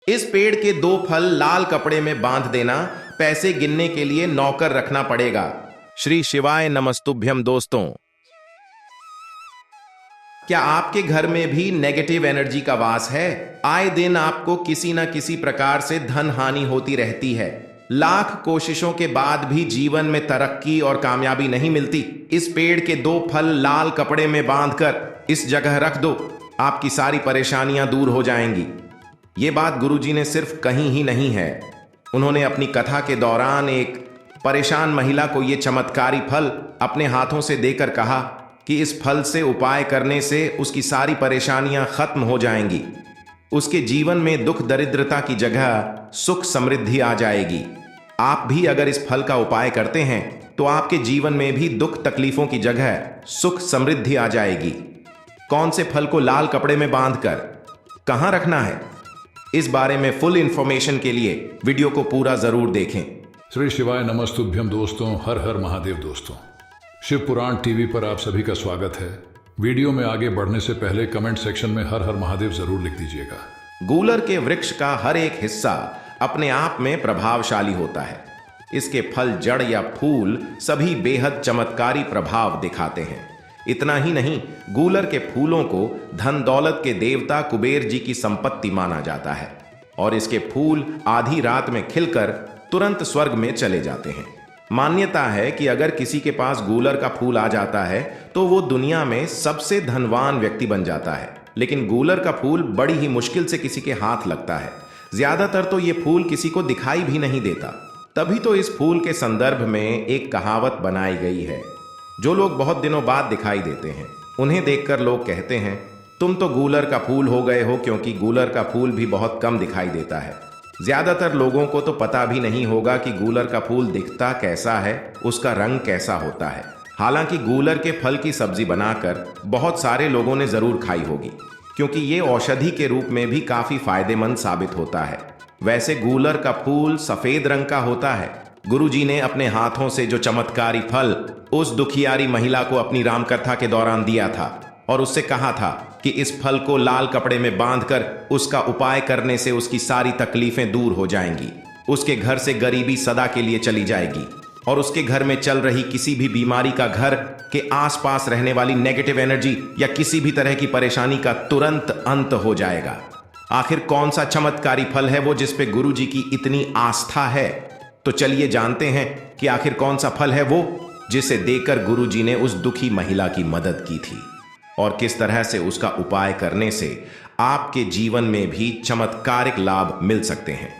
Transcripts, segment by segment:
इस पेड़ के 2 फल लाल कपड़े में बांध देना, पैसे गिनने के लिए नौकर रखना पड़ेगा। श्री शिवाय नमस्तुभ्यम। दोस्तों, क्या आपके घर में भी नेगेटिव एनर्जी का वास है? आए दिन आपको किसी न किसी प्रकार से धन हानि होती रहती है। लाख कोशिशों के बाद भी जीवन में तरक्की और कामयाबी नहीं मिलती। इस पेड़ के 2 फल लाल कपड़े में बांधकर इस जगह रख दो, आपकी सारी परेशानियां दूर हो जाएंगी। ये बात गुरुजी ने सिर्फ कहीं ही नहीं है, उन्होंने अपनी कथा के दौरान एक परेशान महिला को ये चमत्कारी फल अपने हाथों से देकर कहा कि इस फल से उपाय करने से उसकी सारी परेशानियां खत्म हो जाएंगी। उसके जीवन में दुख दरिद्रता की जगह सुख समृद्धि आ जाएगी। आप भी अगर इस फल का उपाय करते हैं तो आपके जीवन में भी दुख तकलीफों की जगह सुख समृद्धि आ जाएगी। कौन से फल को लाल कपड़े में बांधकर कहां रखना है, इस बारे में फुल इंफॉर्मेशन के लिए वीडियो को पूरा जरूर देखें। श्री शिवाय नमस्तुभ्यम। दोस्तों, हर हर महादेव। दोस्तों, शिव पुराण टीवी पर आप सभी का स्वागत है। वीडियो में आगे बढ़ने से पहले कमेंट सेक्शन में हर हर महादेव जरूर लिख दीजिएगा। गूलर के वृक्ष का हर एक हिस्सा अपने आप में प्रभावशाली होता है। इसके फल, जड़ या फूल सभी बेहद चमत्कारी प्रभाव दिखाते हैं। इतना ही नहीं, गूलर के फूलों को धन दौलत के देवता कुबेर जी की संपत्ति माना जाता है और इसके फूल आधी रात में खिलकर तुरंत स्वर्ग में चले जाते हैं। मान्यता है कि अगर किसी के पास गूलर का फूल आ जाता है तो वो दुनिया में सबसे धनवान व्यक्ति बन जाता है। लेकिन गूलर का फूल बड़ी ही मुश्किल से किसी के हाथ लगता है। ज्यादातर तो ये फूल किसी को दिखाई भी नहीं देता। तभी तो इस फूल के संदर्भ में एक कहावत बनाई गई है। जो लोग बहुत दिनों बाद दिखाई देते हैं, उन्हें देखकर लोग कहते हैं, तुम तो गूलर का फूल हो गए हो, क्योंकि गूलर का फूल भी बहुत कम दिखाई देता है। ज्यादातर लोगों को तो पता भी नहीं होगा कि गूलर का फूल दिखता कैसा है, उसका रंग कैसा होता है। हालांकि गूलर के फल की सब्जी बनाकर बहुत सारे लोगों ने जरूर खाई होगी, क्योंकि ये औषधि के रूप में भी काफी फायदेमंद साबित होता है। वैसे गूलर का फूल सफेद रंग का होता है। गुरुजी ने अपने हाथों से जो चमत्कारी फल उस दुखियारी महिला को अपनी रामकथा के दौरान दिया था और उससे कहा था कि इस फल को लाल कपड़े में बांधकर उसका उपाय करने से उसकी सारी तकलीफें दूर हो जाएंगी, उसके घर से गरीबी सदा के लिए चली जाएगी और उसके घर में चल रही किसी भी बीमारी का, घर के आसपास रहने वाली नेगेटिव एनर्जी या किसी भी तरह की परेशानी का तुरंत अंत हो जाएगा। आखिर कौन सा चमत्कारी फल है वो जिस पे गुरुजी की इतनी आस्था है? तो चलिए जानते हैं कि आखिर कौन सा फल है वो जिसे देकर गुरुजी ने उस दुखी महिला की मदद की थी और किस तरह से उसका उपाय करने से आपके जीवन में भी चमत्कारिक लाभ मिल सकते हैं।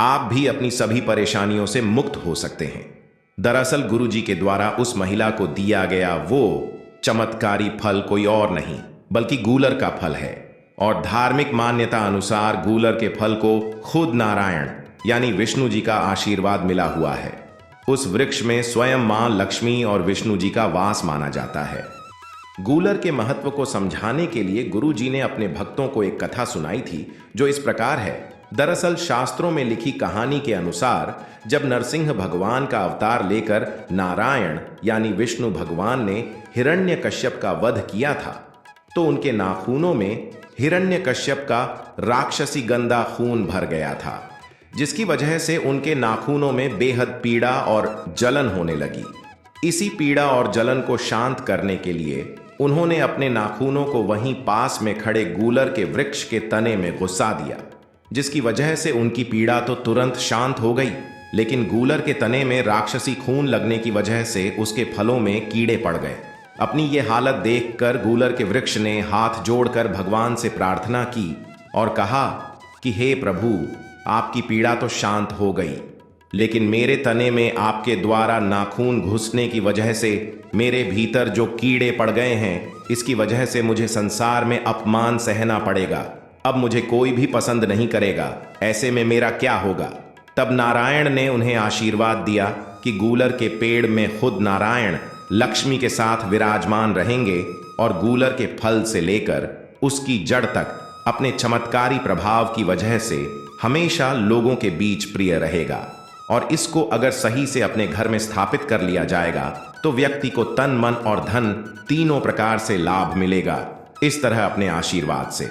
आप भी अपनी सभी परेशानियों से मुक्त हो सकते हैं। दरअसल गुरुजी के द्वारा उस महिला को दिया गया वो चमत्कारी फल कोई और नहीं बल्कि गूलर का फल है और धार्मिक मान्यता अनुसार गूलर के फल को खुद नारायण यानी विष्णु जी का आशीर्वाद मिला हुआ है। उस वृक्ष में स्वयं मां लक्ष्मी और विष्णु जी का वास माना जाता है। गूलर के महत्व को समझाने के लिए गुरुजी ने अपने भक्तों को एक कथा सुनाई थी जो इस प्रकार है। दरअसल शास्त्रों में लिखी कहानी के अनुसार जब नरसिंह भगवान का अवतार लेकर नारायण यानी विष्णु भगवान ने हिरण्यकश्यप का वध किया था तो उनके नाखूनों में हिरण्यकश्यप का राक्षसी गंदा खून भर गया था, जिसकी वजह से उनके नाखूनों में बेहद पीड़ा और जलन होने लगी। इसी पीड़ा और जलन को शांत करने के लिए उन्होंने अपने नाखूनों को वहीं पास में खड़े गूलर के वृक्ष के तने में घुसा दिया, जिसकी वजह से उनकी पीड़ा तो तुरंत शांत हो गई। लेकिन गूलर के तने में राक्षसी खून लगने की वजह से उसके फलों में कीड़े पड़ गए। अपनी ये हालत देखकर गूलर के वृक्ष ने हाथ जोड़कर भगवान से प्रार्थना की और कहा कि हे प्रभु, आपकी पीड़ा तो शांत हो गई, लेकिन मेरे तने में आपके द्वारा नाखून घुसने की वजह से मेरे भीतर जो कीड़े पड़ गए हैं, इसकी वजह से मुझे संसार में अपमान सहना पड़ेगा। अब मुझे कोई भी पसंद नहीं करेगा, ऐसे में मेरा क्या होगा? तब नारायण ने उन्हें आशीर्वाद दिया कि गूलर के पेड़ में खुद नारायण लक्ष्मी के साथ विराजमान रहेंगे और गूलर के फल से लेकर उसकी जड़ तक अपने चमत्कारी प्रभाव की वजह से हमेशा लोगों के बीच प्रिय रहेगा और इसको अगर सही से अपने घर में स्थापित कर लिया जाएगा तो व्यक्ति को तन, मन और धन तीनों प्रकार से लाभ मिलेगा। इस तरह अपने आशीर्वाद से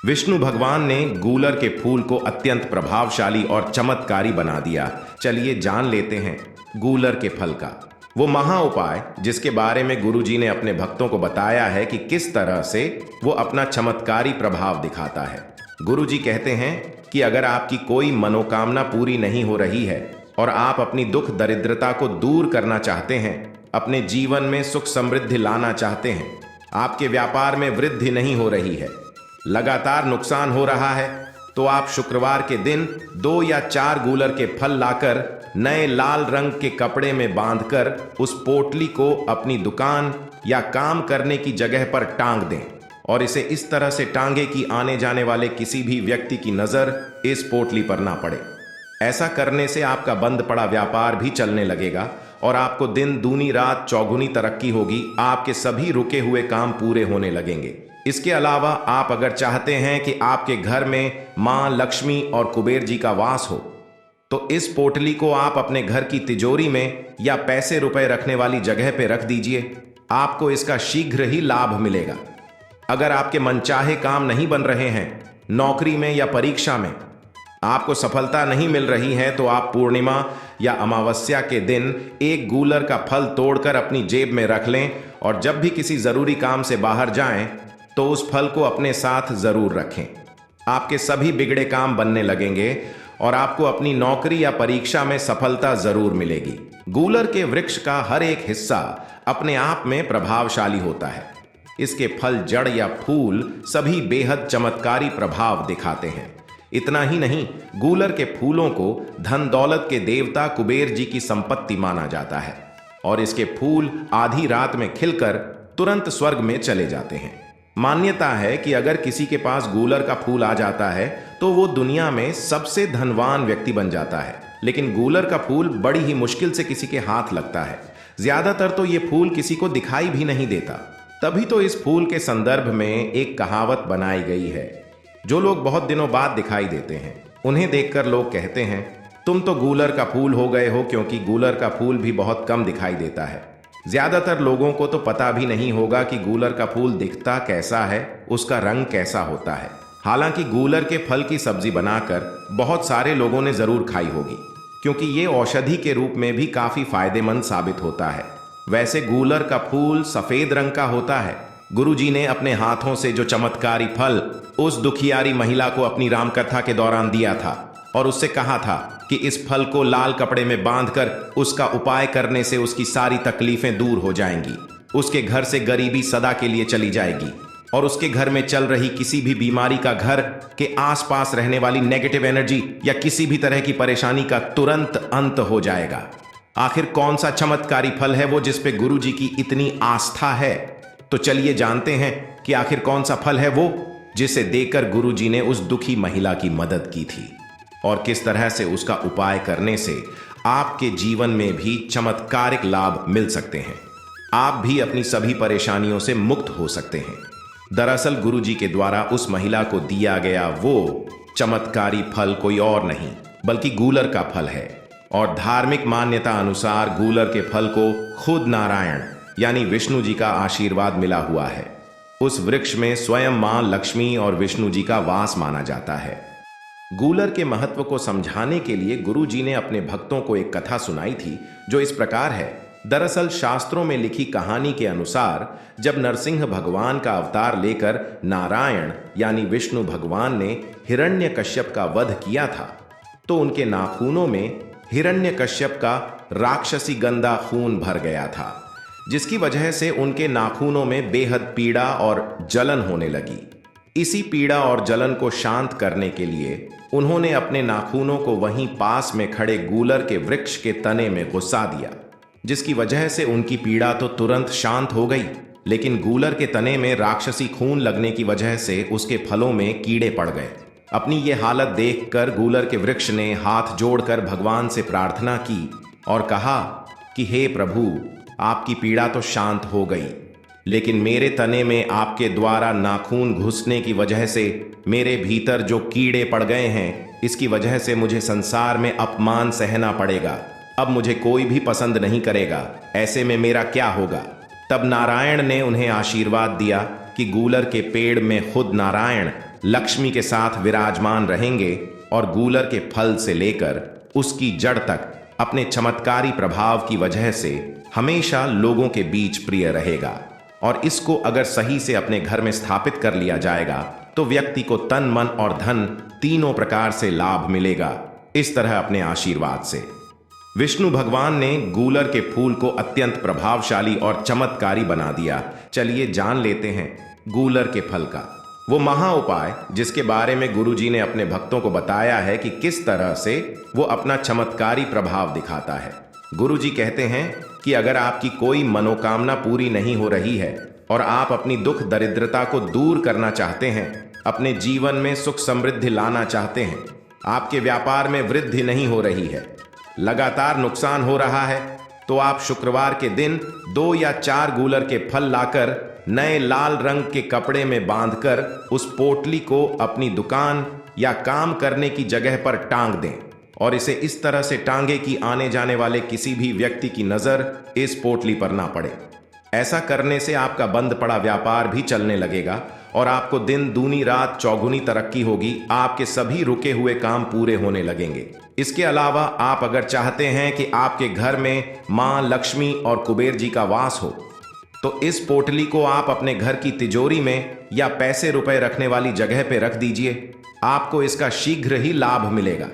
विष्णु भगवान ने गूलर के फूल को अत्यंत प्रभावशाली और चमत्कारी बना दिया। चलिए जान लेते हैं गूलर के फल का वो महा उपाय जिसके बारे में गुरुजी ने अपने भक्तों को बताया है कि किस तरह से वो अपना चमत्कारी प्रभाव दिखाता है। गुरुजी कहते हैं कि अगर आपकी कोई मनोकामना पूरी नहीं हो रही है और आप अपनी दुख दरिद्रता को दूर करना चाहते हैं, अपने जीवन में सुख समृद्धि लाना चाहते हैं, आपके व्यापार में वृद्धि नहीं हो रही है, लगातार नुकसान हो रहा है, तो आप शुक्रवार के दिन 2 या 4 गूलर के फल लाकर नए लाल रंग के कपड़े में बांधकर उस पोटली को अपनी दुकान या काम करने की जगह पर टांग दें और इसे इस तरह से टांगे कि आने जाने वाले किसी भी व्यक्ति की नजर इस पोटली पर ना पड़े। ऐसा करने से आपका बंद पड़ा व्यापार भी चलने लगेगा और आपको दिन दूनी रात चौगुनी तरक्की होगी। आपके सभी रुके हुए काम पूरे होने लगेंगे। इसके अलावा आप अगर चाहते हैं कि आपके घर में मां लक्ष्मी और कुबेर जी का वास हो, तो इस पोटली को आप अपने घर की तिजोरी में या पैसे रुपए रखने वाली जगह पे रख दीजिए। आपको इसका शीघ्र ही लाभ मिलेगा। अगर आपके मनचाहे काम नहीं बन रहे हैं, नौकरी में या परीक्षा में आपको सफलता नहीं मिल रही है, तो आप पूर्णिमा या अमावस्या के दिन एक गूलर का फल तोड़कर अपनी जेब में रख लें और जब भी किसी जरूरी काम से बाहर जाएं तो उस फल को अपने साथ जरूर रखें। आपके सभी बिगड़े काम बनने लगेंगे और आपको अपनी नौकरी या परीक्षा में सफलता जरूर मिलेगी। गूलर के वृक्ष का हर एक हिस्सा अपने आप में प्रभावशाली होता है। इसके फल, जड़ या फूल सभी बेहद चमत्कारी प्रभाव दिखाते हैं। इतना ही नहीं, गूलर के फूलों को धन दौलत के देवता कुबेर जी की संपत्ति माना जाता है और इसके फूल आधी रात में खिलकर तुरंत स्वर्ग में चले जाते हैं। मान्यता है कि अगर किसी के पास गूलर का फूल आ जाता है तो वो दुनिया में सबसे धनवान व्यक्ति बन जाता है। लेकिन गूलर का फूल बड़ी ही मुश्किल से किसी के हाथ लगता है। ज्यादातर तो ये फूल किसी को दिखाई भी नहीं देता। तभी तो इस फूल के संदर्भ में एक कहावत बनाई गई है। जो लोग बहुत दिनों बाद दिखाई देते हैं, उन्हें देखकर लोग कहते हैं, तुम तो गूलर का फूल हो गए हो, क्योंकि गूलर का फूल भी बहुत कम दिखाई देता है। ज्यादातर लोगों को तो पता भी नहीं होगा कि गूलर का फूल दिखता कैसा है, उसका रंग कैसा होता है। हालांकि गूलर के फल की सब्जी बनाकर बहुत सारे लोगों ने जरूर खाई होगी, क्योंकि ये औषधि के रूप में भी काफी फायदेमंद साबित होता है। वैसे गूलर का फूल सफेद रंग का होता है। गुरुजी ने अपने हाथों से जो चमत्कारी फल उस दुखियारी महिला को अपनी रामकथा के दौरान दिया था और उससे कहा था कि इस फल को लाल कपड़े में बांधकर उसका उपाय करने से उसकी सारी तकलीफें दूर हो जाएंगी, उसके घर से गरीबी सदा के लिए चली जाएगी और उसके घर में चल रही किसी भी बीमारी का, घर के आसपास रहने वाली नेगेटिव एनर्जी या किसी भी तरह की परेशानी का तुरंत अंत हो जाएगा। आखिर कौन सा चमत्कारी फल है वो जिस पे गुरुजी की इतनी आस्था है? तो चलिए जानते हैं कि आखिर कौन सा फल है वो जिसे देकर गुरुजी ने उस दुखी महिला की मदद की थी और किस तरह से उसका उपाय करने से आपके जीवन में भी चमत्कारिक लाभ मिल सकते हैं। आप भी अपनी सभी परेशानियों से मुक्त हो सकते हैं। दरअसल गुरुजी के द्वारा उस महिला को दिया गया वो चमत्कारी फल कोई और नहीं बल्कि गूलर का फल है और धार्मिक मान्यता अनुसार गूलर के फल को खुद नारायण यानी विष्णु जी का आशीर्वाद मिला हुआ है। उस वृक्ष में स्वयं मां लक्ष्मी और विष्णु जी का वास माना जाता है। गूलर के महत्व को समझाने के लिए गुरुजी ने अपने भक्तों को एक कथा सुनाई थी जो इस प्रकार है। दरअसल शास्त्रों में लिखी कहानी के अनुसार जब नरसिंह भगवान का अवतार लेकर नारायण यानी विष्णु भगवान ने हिरण्यकश्यप का वध किया था तो उनके नाखूनों में हिरण्यकश्यप का राक्षसी गंदा खून भर गया था, जिसकी वजह से उनके नाखूनों में बेहद पीड़ा और जलन होने लगी। इसी पीड़ा और जलन को शांत करने के लिए उन्होंने अपने नाखूनों को वहीं पास में खड़े गूलर के वृक्ष के तने में घुसा दिया, जिसकी वजह से उनकी पीड़ा तो तुरंत शांत हो गई, लेकिन गूलर के तने में राक्षसी खून लगने की वजह से उसके फलों में कीड़े पड़ गए। अपनी ये हालत देखकर गूलर के वृक्ष ने हाथ जोड़कर भगवान से प्रार्थना की और कहा कि हे प्रभु, आपकी पीड़ा तो शांत हो गई, लेकिन मेरे तने में आपके द्वारा नाखून घुसने की वजह से मेरे भीतर जो कीड़े पड़ गए हैं, इसकी वजह से मुझे संसार में अपमान सहना पड़ेगा। अब मुझे कोई भी पसंद नहीं करेगा, ऐसे में मेरा क्या होगा? तब नारायण ने उन्हें आशीर्वाद दिया कि गूलर के पेड़ में खुद नारायण लक्ष्मी के साथ विराजमान रहेंगे और गूलर के फल से लेकर उसकी जड़ तक अपने चमत्कारी प्रभाव की वजह से हमेशा लोगों के बीच प्रिय रहेगा। और इसको अगर सही से अपने घर में स्थापित कर लिया जाएगा तो व्यक्ति को तन मन और धन तीनों प्रकार से लाभ मिलेगा। इस तरह अपने आशीर्वाद से विष्णु भगवान ने गूलर के फूल को अत्यंत प्रभावशाली और चमत्कारी बना दिया। चलिए जान लेते हैं गूलर के फल का वो महा उपाय जिसके बारे में गुरुजी ने अपने भक्तों को बताया है कि किस तरह से वो अपना चमत्कारी प्रभाव दिखाता है। गुरुजी कहते हैं कि अगर आपकी कोई मनोकामना पूरी नहीं हो रही है और आप अपनी दुख दरिद्रता को दूर करना चाहते हैं, अपने जीवन में सुख समृद्धि लाना चाहते हैं, आपके व्यापार में वृद्धि नहीं हो रही है, लगातार नुकसान हो रहा है, तो आप शुक्रवार के दिन 2 या 4 गूलर के फल लाकर नए लाल रंग के कपड़े में बांधकर उस पोटली को अपनी दुकान या काम करने की जगह पर टांग दें और इसे इस तरह से टांगे कि आने जाने वाले किसी भी व्यक्ति की नजर इस पोटली पर ना पड़े। ऐसा करने से आपका बंद पड़ा व्यापार भी चलने लगेगा और आपको दिन दूनी रात चौगुनी तरक्की होगी। आपके सभी रुके हुए काम पूरे होने लगेंगे। इसके अलावा आप अगर चाहते हैं कि आपके घर में मां लक्ष्मी और कुबेर जी का वास हो तो इस पोटली को आप अपने घर की तिजोरी में या पैसे रुपए रखने वाली जगह पे रख दीजिए। आपको इसका शीघ्र ही लाभ मिलेगा।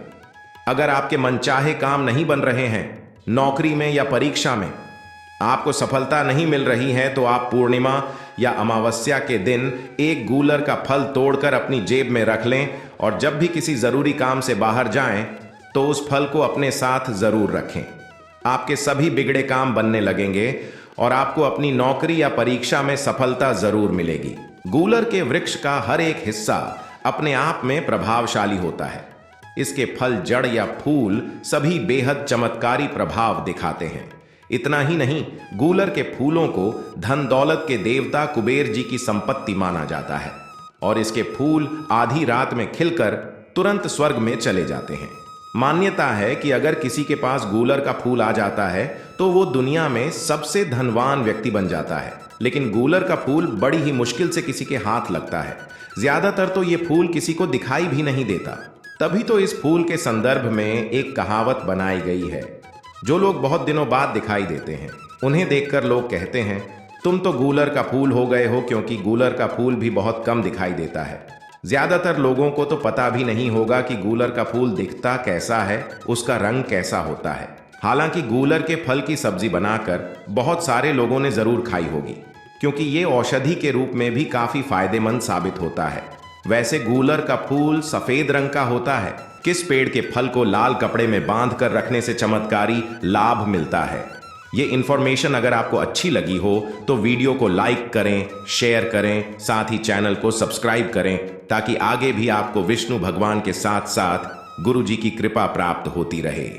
अगर आपके मनचाहे काम नहीं बन रहे हैं, नौकरी में या परीक्षा में आपको सफलता नहीं मिल रही है, तो आप पूर्णिमा या अमावस्या के दिन एक गूलर का फल तोड़कर अपनी जेब में रख लें और जब भी किसी जरूरी काम से बाहर जाएं तो उस फल को अपने साथ जरूर रखें। आपके सभी बिगड़े काम बनने लगेंगे और आपको अपनी नौकरी या परीक्षा में सफलता जरूर मिलेगी। गूलर के वृक्ष का हर एक हिस्सा अपने आप में प्रभावशाली होता है। इसके फल, जड़ या फूल सभी बेहद चमत्कारी प्रभाव दिखाते हैं। इतना ही नहीं, गूलर के फूलों को धन दौलत के देवता कुबेर जी की संपत्ति माना जाता है और इसके फूल आधी रात में खिलकर तुरंत स्वर्ग में चले जाते हैं। मान्यता है कि अगर किसी के पास गूलर का फूल आ जाता है तो वो दुनिया में सबसे धनवान व्यक्ति बन जाता है। लेकिन गूलर का फूल बड़ी ही मुश्किल से किसी के हाथ लगता है। ज्यादातर तो ये फूल किसी को दिखाई भी नहीं देता। तभी तो इस फूल के संदर्भ में एक कहावत बनाई गई है। जो लोग बहुत दिनों बाद दिखाई देते हैं उन्हें देखकर लोग कहते हैं तुम तो गूलर का फूल हो गए हो, क्योंकि गूलर का फूल भी बहुत कम दिखाई देता है। ज्यादातर लोगों को तो पता भी नहीं होगा कि गूलर का फूल दिखता कैसा है, उसका रंग कैसा होता है। हालांकि गूलर के फल की सब्जी बनाकर बहुत सारे लोगों ने जरूर खाई होगी, क्योंकि ये औषधि के रूप में भी काफी फायदेमंद साबित होता है। वैसे गूलर का फूल सफेद रंग का होता है। किस पेड़ के फल को लाल कपड़े में बांध कर रखने से चमत्कारी लाभ मिलता है? ये इंफॉर्मेशन अगर आपको अच्छी लगी हो तो वीडियो को लाइक करें, शेयर करें, साथ ही चैनल को सब्सक्राइब करें ताकि आगे भी आपको विष्णु भगवान के साथ साथ गुरु जी की कृपा प्राप्त होती रहे।